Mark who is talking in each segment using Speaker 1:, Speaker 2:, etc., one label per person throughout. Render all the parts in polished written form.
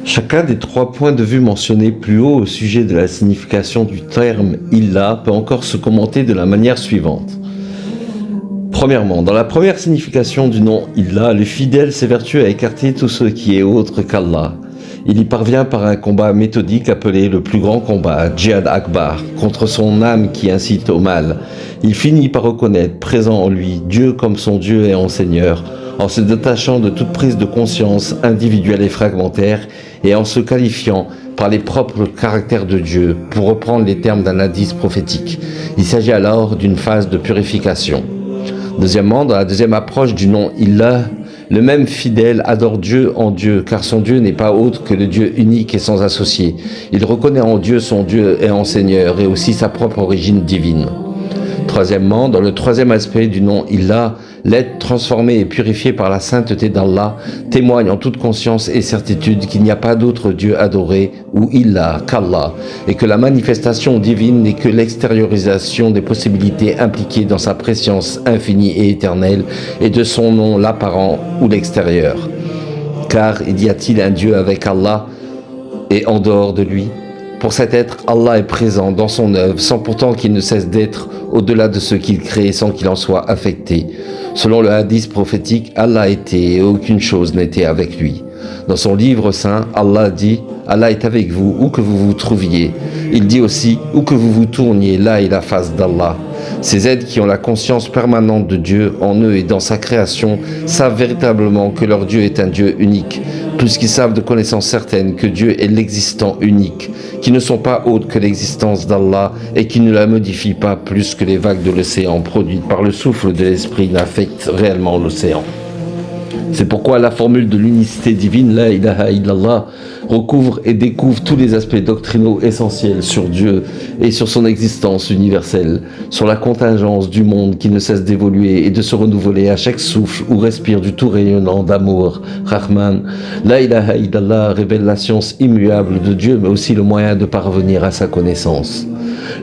Speaker 1: Chacun des trois points de vue mentionnés plus haut au sujet de la signification du terme « Illah » peut encore se commenter de la manière suivante. Premièrement, dans la première signification du nom Illah, le fidèle s'évertue à écarter tout ce qui est autre qu'Allah. Il y parvient par un combat méthodique appelé le plus grand combat, Jihad Akbar, contre son âme qui incite au mal. Il finit par reconnaître présent en lui Dieu comme son Dieu et en Seigneur, en se détachant de toute prise de conscience individuelle et fragmentaire et en se qualifiant par les propres caractères de Dieu, pour reprendre les termes d'un hadith prophétique. Il s'agit alors d'une phase de purification. Deuxièmement, dans la deuxième approche du nom Illah, le même fidèle adore Dieu en Dieu, car son Dieu n'est pas autre que le Dieu unique et sans associé. Il reconnaît en Dieu son Dieu et en Seigneur, et aussi sa propre origine divine. Troisièmement, dans le troisième aspect du nom Illah, l'être transformé et purifié par la sainteté d'Allah témoigne en toute conscience et certitude qu'il n'y a pas d'autre Dieu adoré ou Illah qu'Allah, et que la manifestation divine n'est que l'extériorisation des possibilités impliquées dans sa préscience infinie et éternelle et de son nom l'apparent ou l'extérieur. Car y a-t-il un Dieu avec Allah et en dehors de lui ? Pour cet être, Allah est présent dans son œuvre, sans pourtant qu'il ne cesse d'être au-delà de ce qu'il crée, sans qu'il en soit affecté. Selon le hadith prophétique, Allah était et aucune chose n'était avec lui. Dans son livre saint, Allah dit « Allah est avec vous, où que vous vous trouviez ». Il dit aussi « où que vous vous tourniez, là est la face d'Allah ». Ces êtres qui ont la conscience permanente de Dieu en eux et dans sa création savent véritablement que leur Dieu est un Dieu unique, puisqu'ils savent de connaissance certaine que Dieu est l'existant unique, qui ne sont pas autres que l'existence d'Allah et qui ne la modifient pas plus que les vagues de l'océan produites par le souffle de l'esprit n'affectent réellement l'océan. C'est pourquoi la formule de l'unicité divine, la ilaha illallah, recouvre et découvre tous les aspects doctrinaux essentiels sur Dieu et sur son existence universelle, sur la contingence du monde qui ne cesse d'évoluer et de se renouveler à chaque souffle où respire du tout rayonnant d'amour, Rahman. La ilaha illallah révèle la science immuable de Dieu, mais aussi le moyen de parvenir à sa connaissance.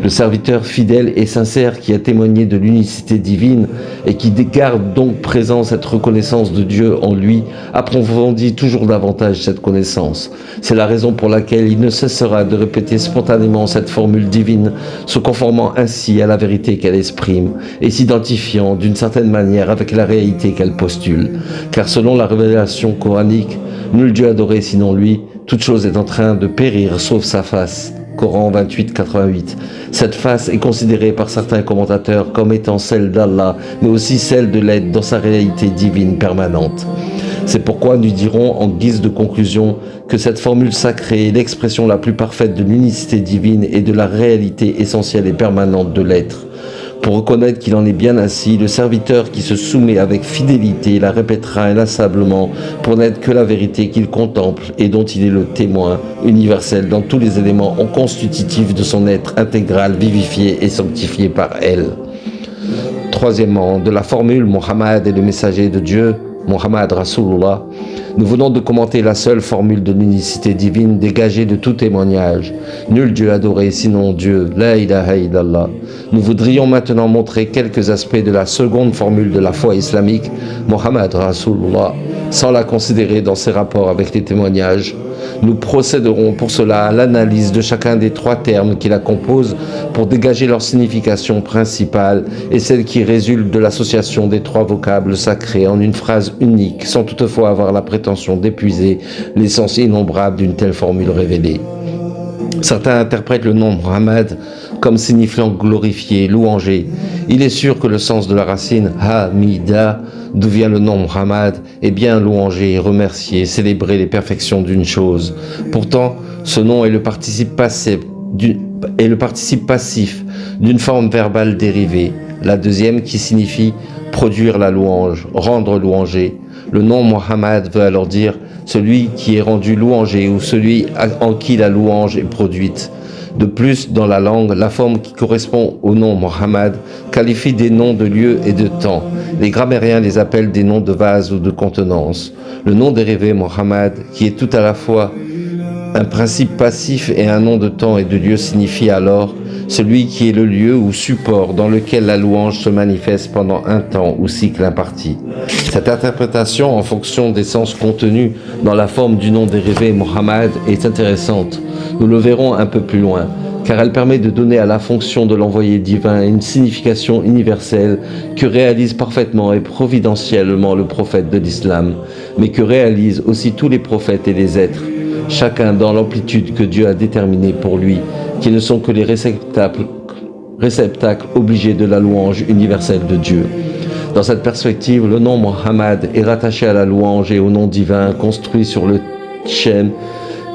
Speaker 1: Le serviteur fidèle et sincère qui a témoigné de l'unicité divine et qui garde donc présent cette reconnaissance de Dieu en lui, approfondit toujours davantage cette connaissance. C'est la raison pour laquelle il ne cessera de répéter spontanément cette formule divine, se conformant ainsi à la vérité qu'elle exprime et s'identifiant d'une certaine manière avec la réalité qu'elle postule. Car selon la révélation coranique, nul Dieu adoré sinon lui, toute chose est en train de périr sauf sa face. Coran 28, 88. Cette face est considérée par certains commentateurs comme étant celle d'Allah, mais aussi celle de l'être dans sa réalité divine permanente. C'est pourquoi nous dirons en guise de conclusion que cette formule sacrée est l'expression la plus parfaite de l'unicité divine et de la réalité essentielle et permanente de l'être. Pour reconnaître qu'il en est bien ainsi, le serviteur qui se soumet avec fidélité la répétera inlassablement pour n'être que la vérité qu'il contemple et dont il est le témoin universel dans tous les éléments constitutifs de son être intégral, vivifié et sanctifié par elle. Troisièmement, de la formule Mohammed est le messager de Dieu, Muhammad Rasulullah, nous venons de commenter la seule formule de l'unicité divine dégagée de tout témoignage. Nul Dieu adoré sinon Dieu, la ilaha illallah. Nous voudrions maintenant montrer quelques aspects de la seconde formule de la foi islamique, Muhammad Rasulullah, sans la considérer dans ses rapports avec les témoignages. Nous procéderons pour cela à l'analyse de chacun des trois termes qui la composent pour dégager leur signification principale et celle qui résulte de l'association des trois vocables sacrés en une phrase unique, sans toutefois avoir la prétention d'épuiser l'essence innombrable d'une telle formule révélée. Certains interprètent le nom Muhammad comme signifiant glorifié, louangé. Il est sûr que le sens de la racine Hamida, d'où vient le nom Muhammad, est bien louanger, remercier, célébrer les perfections d'une chose. Pourtant, ce nom est le participe passif d'une forme verbale dérivée, la deuxième qui signifie produire la louange, rendre louanger. Le nom Muhammad veut alors dire celui qui est rendu louanger ou celui en qui la louange est produite. De plus, dans la langue, la forme qui correspond au nom Muhammad qualifie des noms de lieux et de temps. Les grammairiens les appellent des noms de vase ou de contenance. Le nom dérivé Muhammad, qui est tout à la fois un principe passif et un nom de temps et de lieu, signifie alors celui qui est le lieu ou support dans lequel la louange se manifeste pendant un temps ou cycle imparti. Cette interprétation en fonction des sens contenus dans la forme du nom dérivé Muhammad est intéressante. Nous le verrons un peu plus loin, car elle permet de donner à la fonction de l'envoyé divin une signification universelle que réalise parfaitement et providentiellement le prophète de l'islam, mais que réalisent aussi tous les prophètes et les êtres, chacun dans l'amplitude que Dieu a déterminée pour lui, qui ne sont que les réceptacles obligés de la louange universelle de Dieu. Dans cette perspective, le nom Muhammad est rattaché à la louange et au nom divin construit sur le Shem,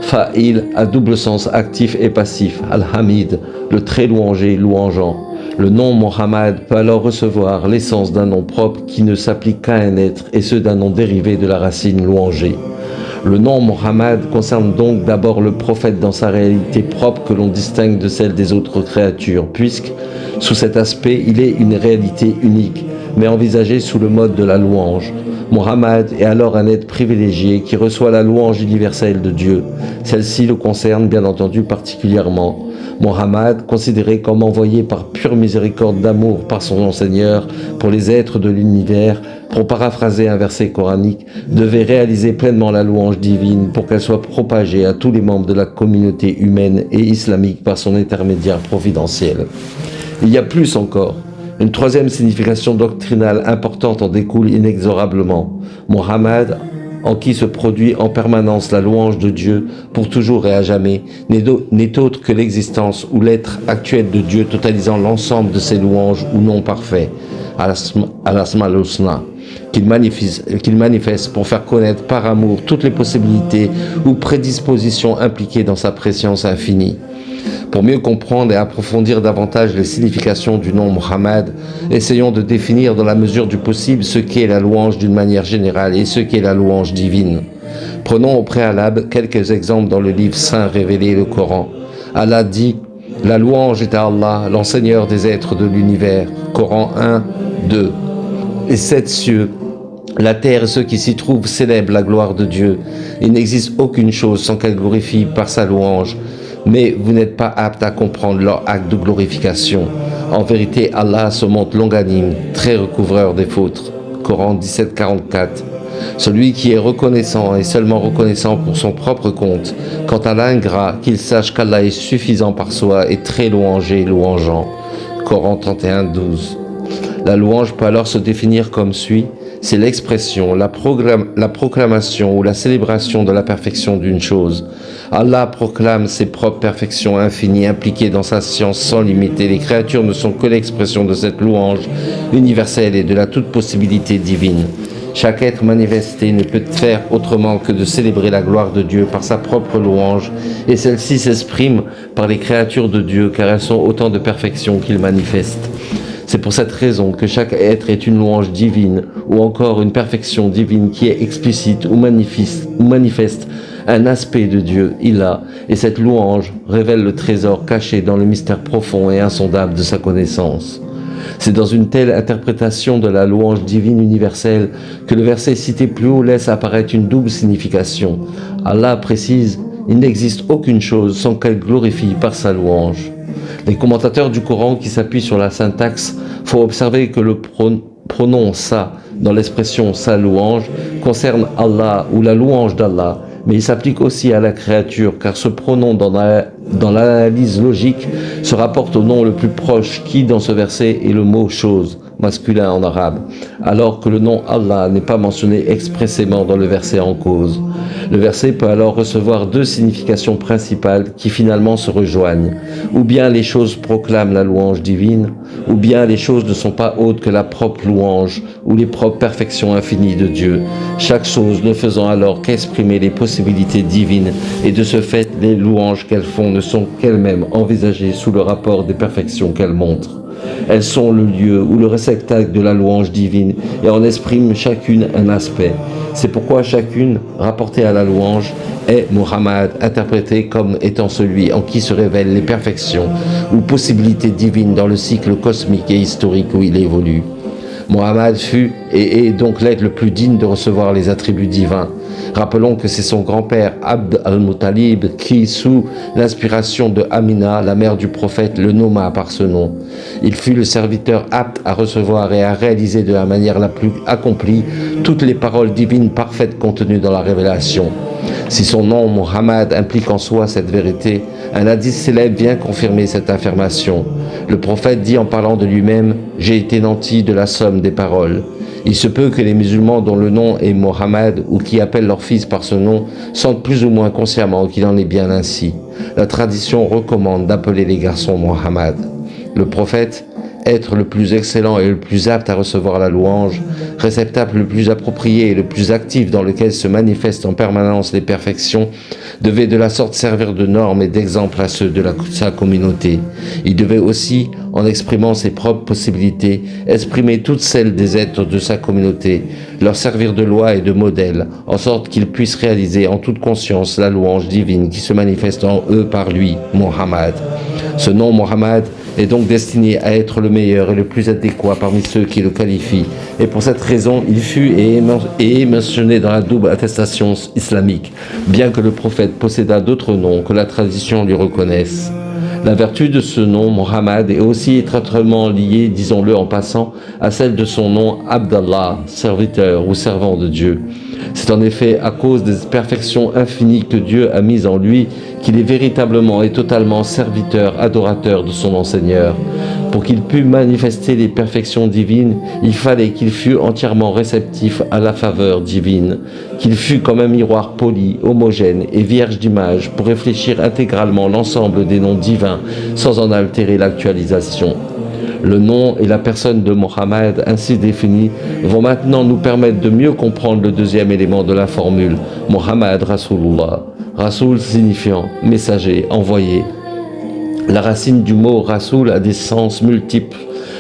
Speaker 1: Fa'il à double sens actif et passif, Al-Hamid, le très louangé, louangeant. Le nom Muhammad peut alors recevoir l'essence d'un nom propre qui ne s'applique qu'à un être et ceux d'un nom dérivé de la racine louangé. Le nom Muhammad concerne donc d'abord le prophète dans sa réalité propre que l'on distingue de celle des autres créatures, puisque, sous cet aspect, il est une réalité unique, mais envisagée sous le mode de la louange. Muhammad est alors un être privilégié qui reçoit la louange universelle de Dieu. Celle-ci le concerne bien entendu particulièrement. Muhammad, considéré comme envoyé par pure miséricorde d'amour par son Seigneur pour les êtres de l'univers, pour paraphraser un verset coranique, devait réaliser pleinement la louange divine pour qu'elle soit propagée à tous les membres de la communauté humaine et islamique par son intermédiaire providentiel. Il y a plus encore. Une troisième signification doctrinale importante en découle inexorablement. Muhammad, en qui se produit en permanence la louange de Dieu pour toujours et à jamais, n'est autre que l'existence ou l'être actuel de Dieu totalisant l'ensemble de ses louanges ou noms parfaits, al-Asma al-Husna, qu'il manifeste pour faire connaître par amour toutes les possibilités ou prédispositions impliquées dans sa préscience infinie. Pour mieux comprendre et approfondir davantage les significations du nom Muhammad, essayons de définir dans la mesure du possible ce qu'est la louange d'une manière générale et ce qu'est la louange divine. Prenons au préalable quelques exemples dans le livre saint révélé, le Coran. Allah dit « La louange est à Allah, l'enseigneur des êtres de l'univers » Coran 1, 2. Les sept cieux, la terre et ceux qui s'y trouvent célèbrent la gloire de Dieu. Il n'existe aucune chose sans qu'elle glorifie par sa louange. Mais vous n'êtes pas apte à comprendre leur acte de glorification. En vérité, Allah se montre longanime, très recouvreur des fautes. Coran 17, 44. Celui qui est reconnaissant est seulement reconnaissant pour son propre compte. Quant à l'ingrat, qu'il sache qu'Allah est suffisant par soi et très louangé, louangeant. Coran 31, 12. La louange peut alors se définir comme suit. C'est l'expression, la proclamation ou la célébration de la perfection d'une chose. Allah proclame ses propres perfections infinies impliquées dans sa science sans limite et les créatures ne sont que l'expression de cette louange universelle et de la toute possibilité divine. Chaque être manifesté ne peut faire autrement que de célébrer la gloire de Dieu par sa propre louange et celle-ci s'exprime par les créatures de Dieu car elles sont autant de perfections qu'il manifeste. C'est pour cette raison que chaque être est une louange divine ou encore une perfection divine qui est explicite ou manifeste un aspect de Dieu, Ilah, et cette louange révèle le trésor caché dans le mystère profond et insondable de sa connaissance. C'est dans une telle interprétation de la louange divine universelle que le verset cité plus haut laisse apparaître une double signification. Allah précise « Il n'existe aucune chose sans qu'elle glorifie par sa louange ». Les commentateurs du Coran qui s'appuient sur la syntaxe font observer que le pronom « sa » dans l'expression « sa louange » concerne Allah ou la louange d'Allah, mais il s'applique aussi à la créature, car ce pronom dans l'analyse logique se rapporte au nom le plus proche qui, dans ce verset, est le mot « chose », masculin en arabe, alors que le nom Allah n'est pas mentionné expressément dans le verset en cause. Le verset peut alors recevoir deux significations principales qui finalement se rejoignent. Ou bien les choses proclament la louange divine, ou bien les choses ne sont pas autres que la propre louange ou les propres perfections infinies de Dieu, chaque chose ne faisant alors qu'exprimer les possibilités divines et de ce fait les louanges qu'elles font ne sont qu'elles-mêmes envisagées sous le rapport des perfections qu'elles montrent. Elles sont le lieu ou le réceptacle de la louange divine et en expriment chacune un aspect. C'est pourquoi chacune, rapportée à la louange, est Muhammad, interprété comme étant celui en qui se révèlent les perfections ou possibilités divines dans le cycle cosmique et historique où il évolue. Muhammad fut et est donc l'être le plus digne de recevoir les attributs divins. Rappelons que c'est son grand-père Abd al-Muttalib qui, sous l'inspiration de Amina, la mère du prophète, le nomma par ce nom. Il fut le serviteur apte à recevoir et à réaliser de la manière la plus accomplie toutes les paroles divines parfaites contenues dans la révélation. Si son nom, Muhammad, implique en soi cette vérité, un hadith célèbre vient confirmer cette affirmation. Le prophète dit en parlant de lui-même « J'ai été nanti de la somme des paroles ». Il se peut que les musulmans dont le nom est Mohammed ou qui appellent leur fils par ce nom sentent plus ou moins consciemment qu'il en est bien ainsi. La tradition recommande d'appeler les garçons Mohammed. Le prophète, être le plus excellent et le plus apte à recevoir la louange, réceptacle le plus approprié et le plus actif dans lequel se manifestent en permanence les perfections, devait de la sorte servir de norme et d'exemple à ceux de sa communauté. Il devait aussi, en exprimant ses propres possibilités, exprimer toutes celles des êtres de sa communauté, leur servir de loi et de modèle, en sorte qu'ils puissent réaliser en toute conscience la louange divine qui se manifeste en eux par lui, Muhammad. Ce nom Muhammad est donc destiné à être le meilleur et le plus adéquat parmi ceux qui le qualifient. Et pour cette raison, il fut et est mentionné dans la double attestation islamique, bien que le prophète possédât d'autres noms que la tradition lui reconnaisse. La vertu de ce nom, Muhammad, est aussi étroitement liée, disons-le en passant, à celle de son nom Abdallah, serviteur ou servant de Dieu. C'est en effet à cause des perfections infinies que Dieu a mises en lui qu'il est véritablement et totalement serviteur, adorateur de son Seigneur. Pour qu'il pût manifester les perfections divines, il fallait qu'il fût entièrement réceptif à la faveur divine, qu'il fût comme un miroir poli, homogène et vierge d'image pour réfléchir intégralement l'ensemble des noms divins sans en altérer l'actualisation. Le nom et la personne de Mohammed ainsi définis vont maintenant nous permettre de mieux comprendre le deuxième élément de la formule, Mohammed Rasulullah. Rasoul signifiant messager, envoyé. La racine du mot Rasoul a des sens multiples.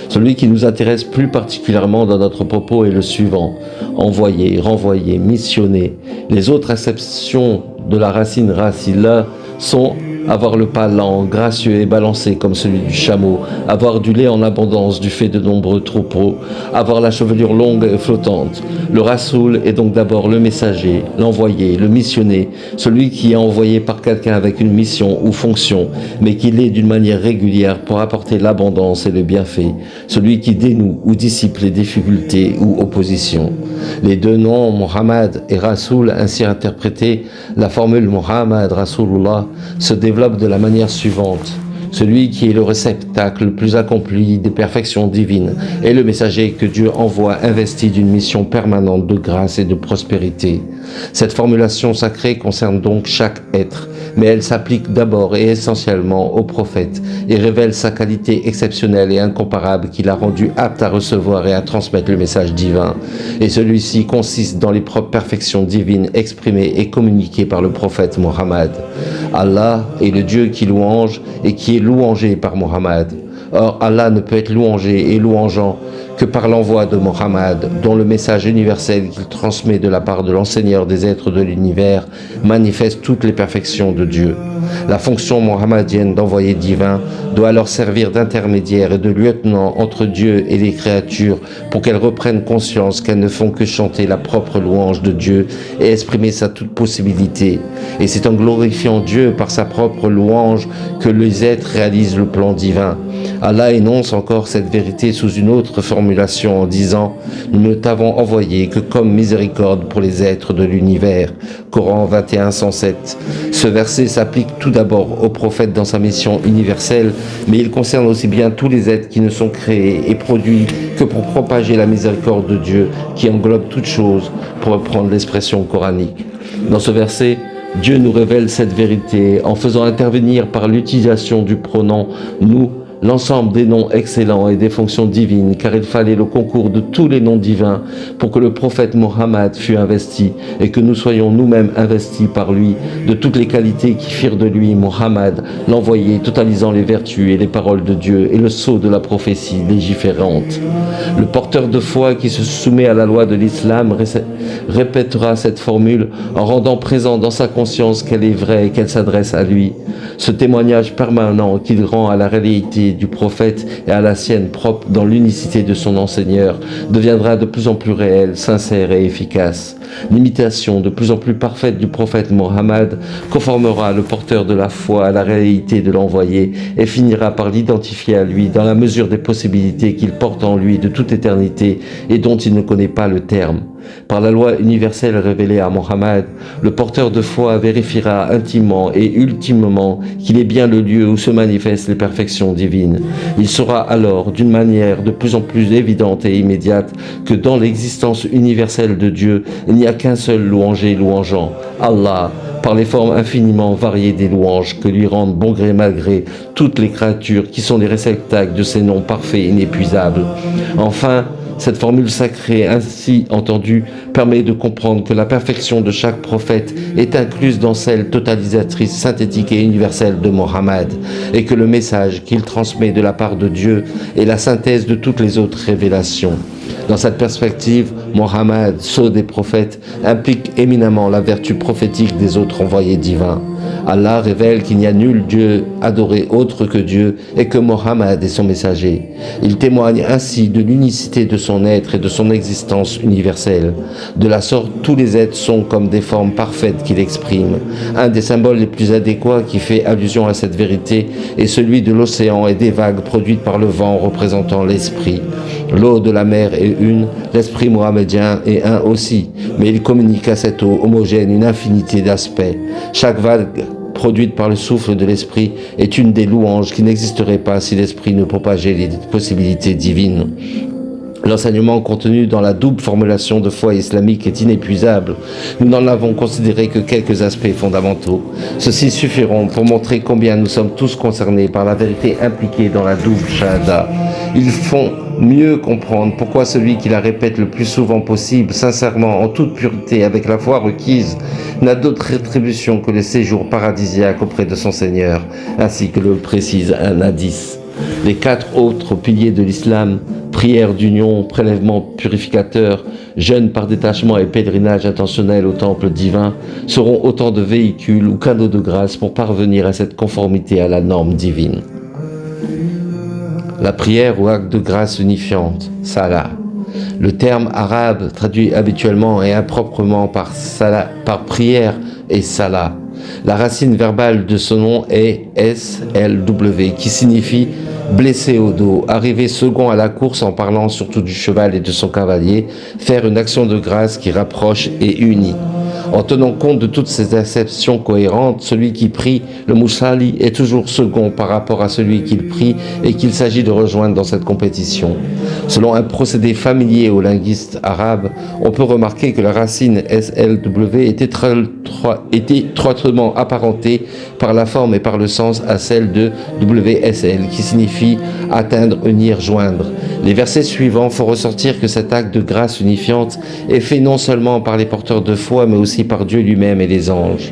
Speaker 1: Celui qui nous intéresse plus particulièrement dans notre propos est le suivant: envoyé, renvoyé, missionné. Les autres acceptions de la racine Rasila sont avoir le pas lent, gracieux et balancé comme celui du chameau, avoir du lait en abondance du fait de nombreux troupeaux, avoir la chevelure longue et flottante. Le Rasoul est donc d'abord le messager, l'envoyé, le missionné, celui qui est envoyé par quelqu'un avec une mission ou fonction, mais qui l'est d'une manière régulière pour apporter l'abondance et le bienfait, celui qui dénoue ou dissipe les difficultés ou oppositions. Les deux noms, Muhammad et Rasoul, ainsi interprétés, la formule Muhammad Rasulullah se développe de la manière suivante. Celui qui est le réceptacle le plus accompli des perfections divines est le messager que Dieu envoie investi d'une mission permanente de grâce et de prospérité. Cette formulation sacrée concerne donc chaque être, mais elle s'applique d'abord et essentiellement au prophète et révèle sa qualité exceptionnelle et incomparable qui l'a rendu apte à recevoir et à transmettre le message divin. Et celui-ci consiste dans les propres perfections divines exprimées et communiquées par le prophète Mohammed. Allah est le Dieu qui louange et qui est louangé par Mohammed. Or, Allah ne peut être louangé et louangeant que par l'envoi de Mohammed, dont le message universel qu'il transmet de la part de l'enseigneur des êtres de l'univers manifeste toutes les perfections de Dieu. La fonction mohammedienne d'envoyé divin doit alors servir d'intermédiaire et de lieutenant entre Dieu et les créatures pour qu'elles reprennent conscience qu'elles ne font que chanter la propre louange de Dieu et exprimer sa toute possibilité. Et c'est en glorifiant Dieu par sa propre louange que les êtres réalisent le plan divin. Allah énonce encore cette vérité sous une autre formulation en disant « Nous ne t'avons envoyé que comme miséricorde pour les êtres de l'univers » Coran 21, 107. Ce verset s'applique tout d'abord au prophète dans sa mission universelle, mais il concerne aussi bien tous les êtres qui ne sont créés et produits que pour propager la miséricorde de Dieu qui englobe toutes choses, pour reprendre l'expression coranique. Dans ce verset, Dieu nous révèle cette vérité en faisant intervenir par l'utilisation du pronom « nous » l'ensemble des noms excellents et des fonctions divines, car il fallait le concours de tous les noms divins pour que le prophète Mohammed fût investi et que nous soyons nous-mêmes investis par lui de toutes les qualités qui firent de lui Mohammed, l'envoyé totalisant les vertus et les paroles de Dieu et le sceau de la prophétie légiférante. Le porteur de foi qui se soumet à la loi de l'islam répétera cette formule en rendant présent dans sa conscience qu'elle est vraie et qu'elle s'adresse à lui. Ce témoignage permanent qu'il rend à la réalité sainteté du prophète et à la sienne propre dans l'unicité de son enseigneur deviendra de plus en plus réelle, sincère et efficace. L'imitation de plus en plus parfaite du prophète Mohammed conformera le porteur de la foi à la réalité de l'envoyé et finira par l'identifier à lui dans la mesure des possibilités qu'il porte en lui de toute éternité et dont il ne connaît pas le terme. Par la loi universelle révélée à Mohammed, le porteur de foi vérifiera intimement et ultimement qu'il est bien le lieu où se manifestent les perfections divines. Il saura alors, d'une manière de plus en plus évidente et immédiate, que dans l'existence universelle de Dieu, il n'y a qu'un seul louangé louangeant, Allah, par les formes infiniment variées des louanges que lui rendent bon gré mal gré toutes les créatures qui sont les réceptacles de ces noms parfaits et inépuisables. Enfin, cette formule sacrée ainsi entendue permet de comprendre que la perfection de chaque prophète est incluse dans celle totalisatrice, synthétique et universelle de Mohammed, et que le message qu'il transmet de la part de Dieu est la synthèse de toutes les autres révélations. Dans cette perspective, Mohammed, sceau des prophètes, implique éminemment la vertu prophétique des autres envoyés divins. Allah révèle qu'il n'y a nul Dieu adoré autre que Dieu et que Mohammed est son messager. Il témoigne ainsi de l'unicité de son être et de son existence universelle. De la sorte, tous les êtres sont comme des formes parfaites qu'il exprime. Un des symboles les plus adéquats qui fait allusion à cette vérité est celui de l'océan et des vagues produites par le vent représentant l'esprit. L'eau de la mer est une, l'esprit mohammedien est un aussi, mais il communique à cette eau homogène une infinité d'aspects. Chaque vague produite par le souffle de l'esprit est une des louanges qui n'existerait pas si l'esprit ne propageait les possibilités divines. L'enseignement contenu dans la double formulation de foi islamique est inépuisable. Nous n'en avons considéré que quelques aspects fondamentaux. Ceux-ci suffiront pour montrer combien nous sommes tous concernés par la vérité impliquée dans la double shahada. Ils font mieux comprendre pourquoi celui qui la répète le plus souvent possible, sincèrement, en toute pureté, avec la foi requise, n'a d'autre rétribution que le séjour paradisiaque auprès de son Seigneur, ainsi que le précise un hadith. Les 4 autres piliers de l'islam, prière d'union, prélèvement purificateur, jeûne par détachement et pèlerinage intentionnel au temple divin, seront autant de véhicules ou canaux de grâce pour parvenir à cette conformité à la norme divine. La prière ou acte de grâce unifiante, salah. Le terme arabe traduit habituellement et improprement par prière et salah. La racine verbale de ce nom est SLW, qui signifie blessé au dos, arriver second à la course en parlant surtout du cheval et de son cavalier, faire une action de grâce qui rapproche et unit. En tenant compte de toutes ces acceptions cohérentes, celui qui prie, le Moussali, est toujours second par rapport à celui qu'il prie et qu'il s'agit de rejoindre dans cette compétition. Selon un procédé familier aux linguistes arabes, on peut remarquer que la racine SLW est étroitement apparentée par la forme et par le sens à celle de WSL, qui signifie atteindre, unir, joindre. Les versets suivants font ressortir que cet acte de grâce unifiante est fait non seulement par les porteurs de foi, mais aussi par Dieu lui-même et les anges.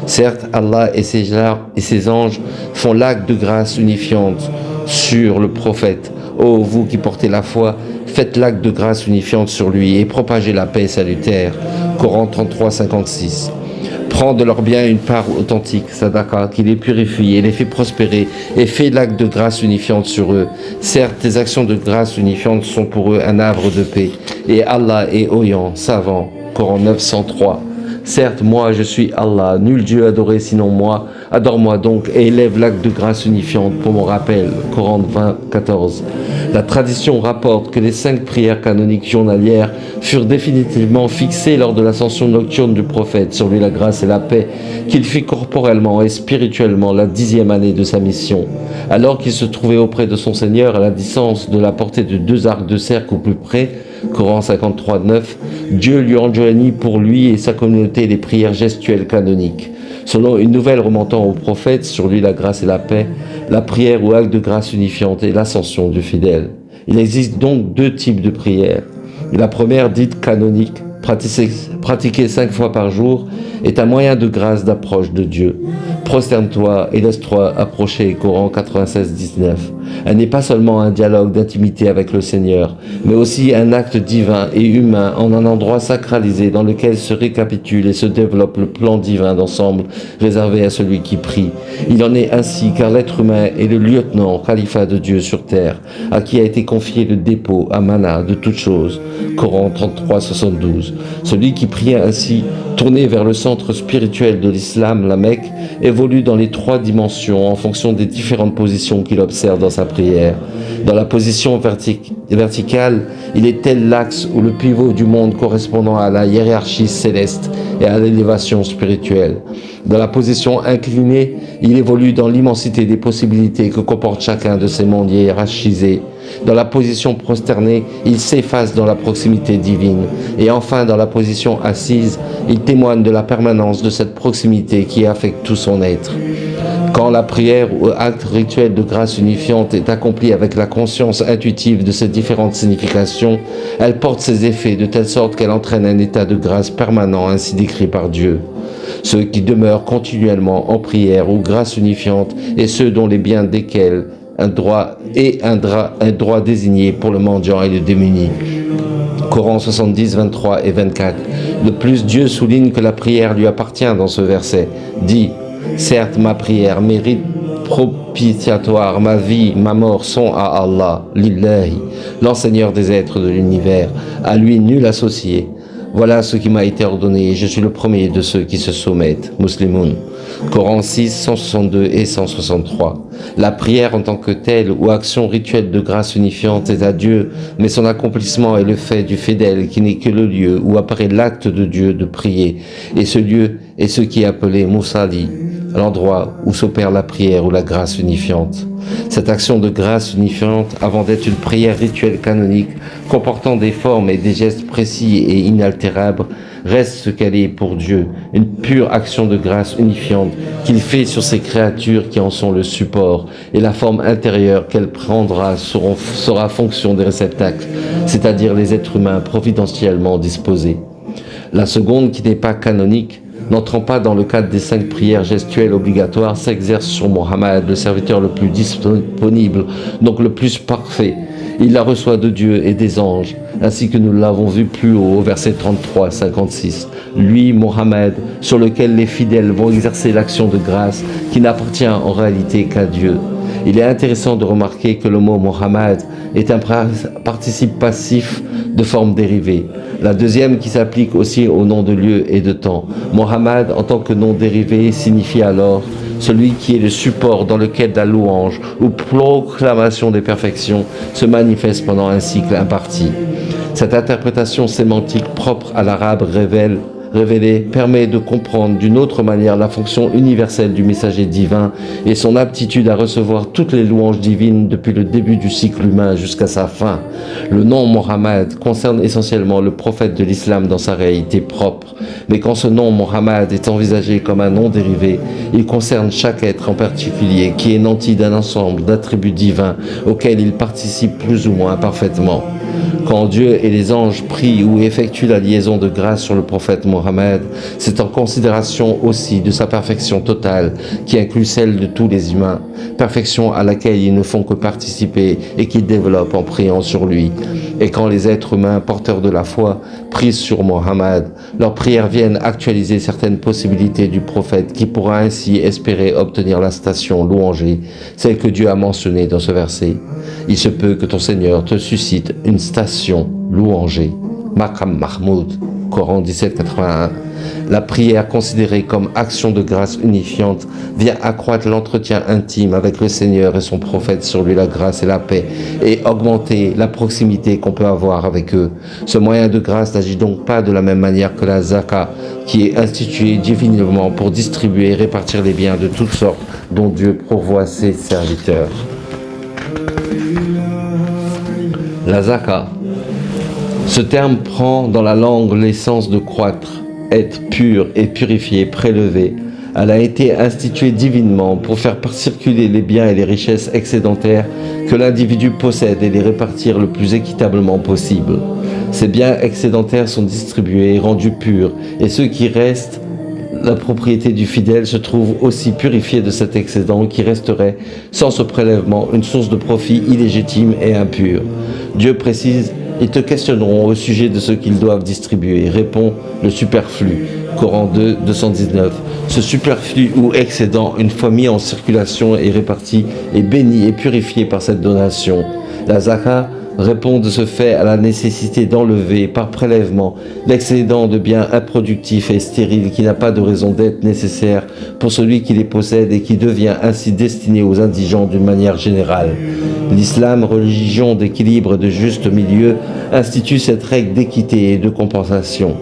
Speaker 1: Certes, Allah et ses anges font l'acte de grâce unifiante sur le prophète. Ô vous qui portez la foi, faites l'acte de grâce unifiante sur lui et propagez la paix salutaire. Coran 33, 56. Prends de leurs biens une part authentique, sadaqa, qui les purifie et les fait prospérer, et fais l'acte de grâce unifiante sur eux. Certes, tes actions de grâce unifiante sont pour eux un havre de paix, et Allah est oyant, savant. Coran 903. Certes, moi je suis Allah, nul Dieu adoré sinon moi, adore-moi donc et élève l'acte de grâce unifiante pour mon rappel. Coran 20, 14. La tradition rapporte que les 5 prières canoniques journalières furent définitivement fixées lors de l'ascension nocturne du prophète, sur lui la grâce et la paix, qu'il fit corporellement et spirituellement la 10e année de sa mission. Alors qu'il se trouvait auprès de son Seigneur à la distance de la portée de 2 arcs de cercle au plus près, Coran 53, 9, Dieu lui enjoignit pour lui et sa communauté les prières gestuelles canoniques. Selon une nouvelle remontant au prophète, sur lui la grâce et la paix, la prière ou acte de grâce unifiante et l'ascension du fidèle. Il existe donc 2 types de prières. La première, dite canonique, pratiquée 5 fois par jour, est un moyen de grâce d'approche de Dieu. Prosterne-toi et laisse-toi approcher, Coran 96-19. Elle n'est pas seulement un dialogue d'intimité avec le Seigneur, mais aussi un acte divin et humain en un endroit sacralisé dans lequel se récapitule et se développe le plan divin d'ensemble réservé à celui qui prie. Il en est ainsi car l'être humain est le lieutenant, califat de Dieu sur terre, à qui a été confié le dépôt, amana, de toutes choses. Coran 33-72. Celui qui prie ainsi, tourné vers le centre spirituel de l'islam, la Mecque, évolue dans les 3 dimensions en fonction des différentes positions qu'il observe dans sa prière. Dans la position verticale, il est tel l'axe ou le pivot du monde correspondant à la hiérarchie céleste et à l'élévation spirituelle. Dans la position inclinée, il évolue dans l'immensité des possibilités que comporte chacun de ces mondes hiérarchisés. Dans la position prosternée, il s'efface dans la proximité divine. Et enfin, dans la position assise, il témoigne de la permanence de cette proximité qui affecte tout son être. Quand la prière ou acte rituel de grâce unifiante est accomplie avec la conscience intuitive de ces différentes significations, elle porte ses effets de telle sorte qu'elle entraîne un état de grâce permanent ainsi décrit par Dieu. Ceux qui demeurent continuellement en prière ou grâce unifiante et ceux dont les biens desquels un droit désigné pour le mendiant et le démuni. Coran 70, 23 et 24. De plus, Dieu souligne que la prière lui appartient dans ce verset. Dit, certes, ma prière mérite propitiatoire, ma vie, ma mort sont à Allah, lillahi, l'enseigneur des êtres de l'univers, à lui nul associé. Voilà ce qui m'a été ordonné et je suis le premier de ceux qui se soumettent. Muslimoun. Coran 6, 162 et 163. La prière en tant que telle ou action rituelle de grâce unifiante est à Dieu, mais son accomplissement est le fait du fidèle qui n'est que le lieu où apparaît l'acte de Dieu de prier. Et ce lieu est ce qui est appelé Musali, l'endroit où s'opère la prière ou la grâce unifiante. Cette action de grâce unifiante, avant d'être une prière rituelle canonique, comportant des formes et des gestes précis et inaltérables, reste ce qu'elle est pour Dieu, une pure action de grâce unifiante qu'il fait sur ces créatures qui en sont le support, et la forme intérieure qu'elle prendra sera fonction des réceptacles, c'est-à-dire les êtres humains providentiellement disposés. La seconde, qui n'est pas canonique, n'entrant pas dans le cadre des 5 prières gestuelles obligatoires, s'exerce sur Mohammed, le serviteur le plus disponible, donc le plus parfait. Il la reçoit de Dieu et des anges, ainsi que nous l'avons vu plus haut au verset 33-56. Lui, Mohammed, sur lequel les fidèles vont exercer l'action de grâce qui n'appartient en réalité qu'à Dieu. Il est intéressant de remarquer que le mot Mohammed est un participe passif de forme dérivée. La deuxième qui s'applique aussi au nom de lieu et de temps. Mohammed, en tant que nom dérivé, signifie alors celui qui est le support dans lequel la louange ou proclamation des perfections se manifeste pendant un cycle imparti. Cette interprétation sémantique propre à l'arabe révélée permet de comprendre d'une autre manière la fonction universelle du messager divin et son aptitude à recevoir toutes les louanges divines depuis le début du cycle humain jusqu'à sa fin. Le nom Mohammed concerne essentiellement le prophète de l'islam dans sa réalité propre, mais quand ce nom Mohammed est envisagé comme un nom dérivé, il concerne chaque être en particulier qui est nanti d'un ensemble d'attributs divins auxquels il participe plus ou moins parfaitement. Quand Dieu et les anges prient ou effectuent la liaison de grâce sur le prophète Mohammed, c'est en considération aussi de sa perfection totale qui inclut celle de tous les humains, perfection à laquelle ils ne font que participer et qu'ils développent en priant sur lui. Et quand les êtres humains porteurs de la foi prient sur Mohammed, leurs prières viennent actualiser certaines possibilités du prophète qui pourra ainsi espérer obtenir la station louangée, celle que Dieu a mentionnée dans ce verset. Il se peut que ton Seigneur te suscite une station louangée. Maqam Mahmoud, Coran 1781. La prière considérée comme action de grâce unifiante vient accroître l'entretien intime avec le Seigneur et son prophète, sur lui la grâce et la paix, et augmenter la proximité qu'on peut avoir avec eux. Ce moyen de grâce n'agit donc pas de la même manière que la zakat, qui est instituée divinement pour distribuer et répartir les biens de toutes sortes dont Dieu pourvoit ses serviteurs. La zakat. Ce terme prend dans la langue l'essence de croître, être pur et purifié, prélevé. Elle a été instituée divinement pour faire circuler les biens et les richesses excédentaires que l'individu possède et les répartir le plus équitablement possible. Ces biens excédentaires sont distribués et rendus purs, et ceux qui restent, la propriété du fidèle, se trouve aussi purifiée de cet excédent qui resterait, sans ce prélèvement, une source de profit illégitime et impure. Dieu précise: ils te questionneront au sujet de ce qu'ils doivent distribuer. Répond le superflu. Coran 2, 219. Ce superflu ou excédent, une fois mis en circulation et réparti, est béni et purifié par cette donation. La zakat répond de ce fait à la nécessité d'enlever par prélèvement l'excédent de biens improductifs et stériles qui n'a pas de raison d'être nécessaire pour celui qui les possède et qui devient ainsi destiné aux indigents d'une manière générale. L'islam, religion d'équilibre et de juste milieu, institue cette règle d'équité et de compensation.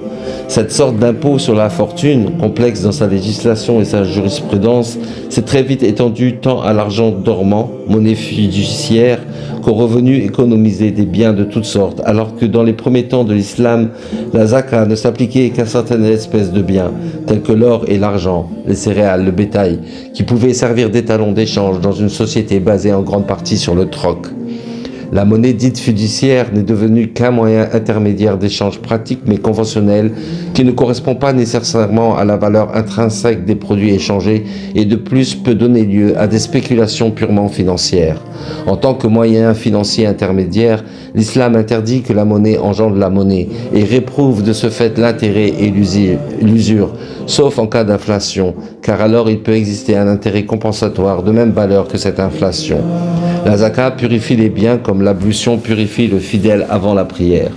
Speaker 1: Cette sorte d'impôt sur la fortune, complexe dans sa législation et sa jurisprudence, s'est très vite étendue tant à l'argent dormant, monnaie fiduciaire, qu'aux revenus économisés des biens de toutes sortes, alors que dans les premiers temps de l'islam, la zakat ne s'appliquait qu'à certaines espèces de biens, tels que l'or et l'argent, les céréales, le bétail, qui pouvaient servir d'étalon d'échange dans une société basée en grande partie sur le troc. La monnaie dite fiduciaire n'est devenue qu'un moyen intermédiaire d'échange pratique mais conventionnel qui ne correspond pas nécessairement à la valeur intrinsèque des produits échangés et de plus peut donner lieu à des spéculations purement financières. En tant que moyen financier intermédiaire, l'islam interdit que la monnaie engendre la monnaie et réprouve de ce fait l'intérêt et l'usure, sauf en cas d'inflation, car alors il peut exister un intérêt compensatoire de même valeur que cette inflation. La zakat purifie les biens comme l'ablution purifie le fidèle avant la prière.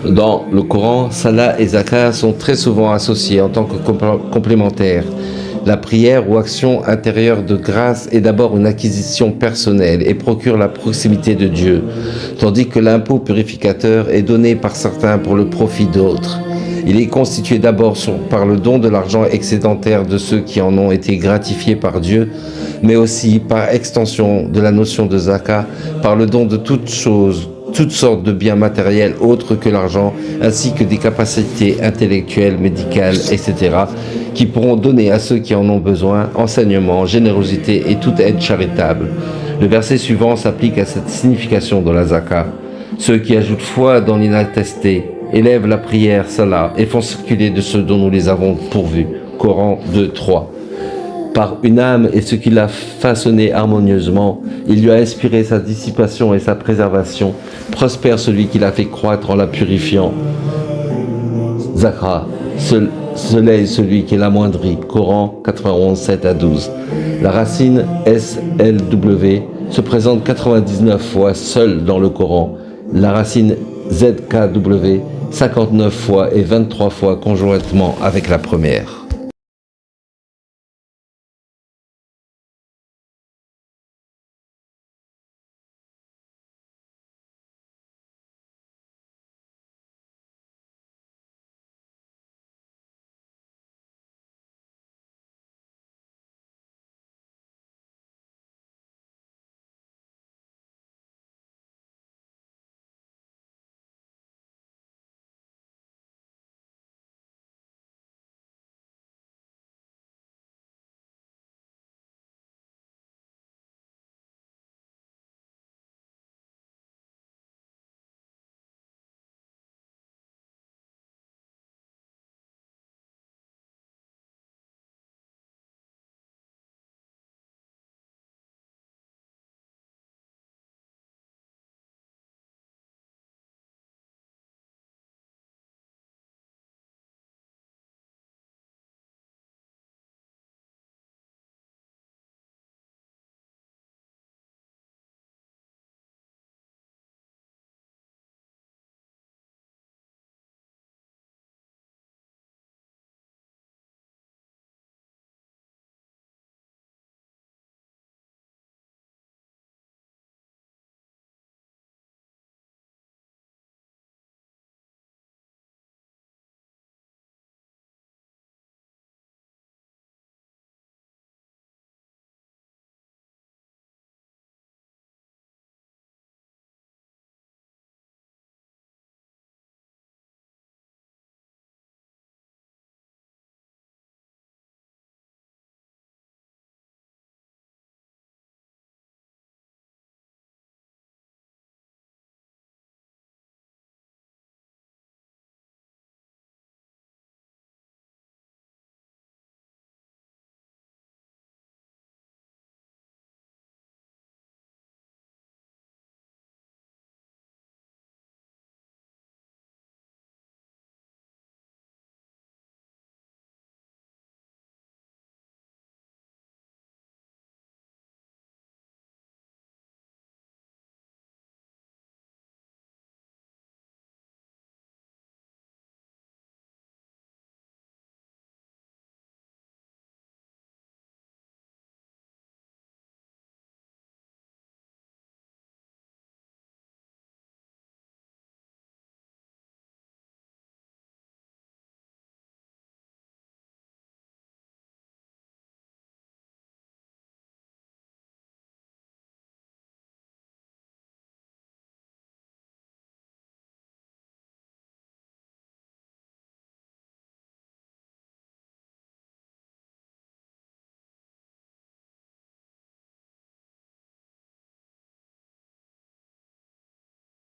Speaker 1: Dans le Coran, salat et zakat sont très souvent associés en tant que complémentaires. La prière ou action intérieure de grâce est d'abord une acquisition personnelle et procure la proximité de Dieu, tandis que l'impôt purificateur est donné par certains pour le profit d'autres. Il est constitué d'abord par le don de l'argent excédentaire de ceux qui en ont été gratifiés par Dieu, mais aussi par extension de la notion de zakat, par le don de toutes choses, toutes sortes de biens matériels autres que l'argent, ainsi que des capacités intellectuelles, médicales, etc., qui pourront donner à ceux qui en ont besoin enseignement, générosité et toute aide charitable. Le verset suivant s'applique à cette signification de la zakat. Ceux qui ajoutent foi dans l'inattesté, élèvent la prière, salat, et font circuler de ce dont nous les avons pourvus. Coran 2, 3. Par une âme et ce qui l'a façonné harmonieusement, il lui a inspiré sa dissipation et sa préservation. Prospère celui qui l'a fait croître en la purifiant. Zakra, soleil celui qui l'amoindrit. Coran 91, 7 à 12. La racine SLW se présente 99 fois seule dans le Coran. La racine ZKW 59 fois et 23 fois conjointement avec la première.